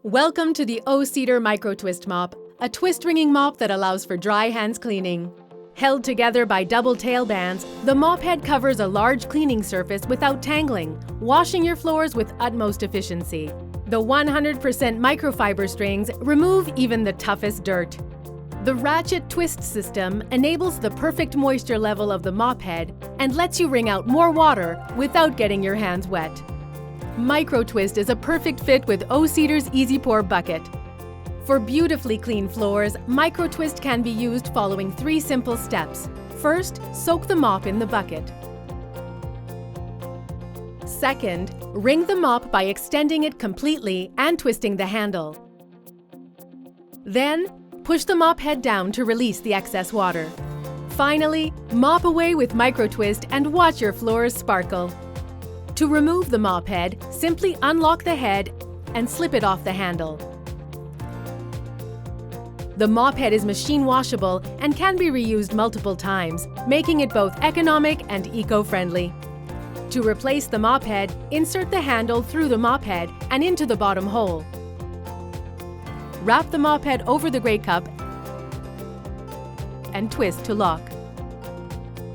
Welcome to the O-Cedar MicroTwist mop, a twist-ringing mop that allows for dry hands cleaning. Held together by double tail bands, the mop head covers a large cleaning surface without tangling, washing your floors with utmost efficiency. The 100% microfiber strings remove even the toughest dirt. The ratchet twist system enables the perfect moisture level of the mop head and lets you wring out more water without getting your hands wet. MicroTwist is a perfect fit with O-Cedar's Easy Pour bucket. For beautifully clean floors, MicroTwist can be used following 3 simple steps. First, soak the mop in the bucket. Second, wring the mop by extending it completely and twisting the handle. Then, push the mop head down to release the excess water. Finally, mop away with MicroTwist and watch your floors sparkle. To remove the mop head, simply unlock the head and slip it off the handle. The mop head is machine washable and can be reused multiple times, making it both economic and eco-friendly. To replace the mop head, insert the handle through the mop head and into the bottom hole. Wrap the mop head over the gray cup and twist to lock.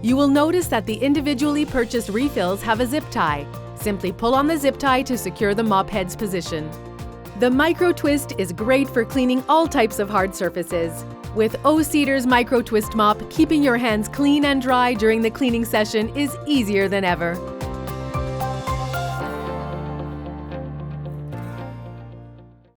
You will notice that the individually purchased refills have a zip tie. Simply pull on the zip tie to secure the mop head's position. The MicroTwist is great for cleaning all types of hard surfaces. With O-Cedar's MicroTwist mop, keeping your hands clean and dry during the cleaning session is easier than ever.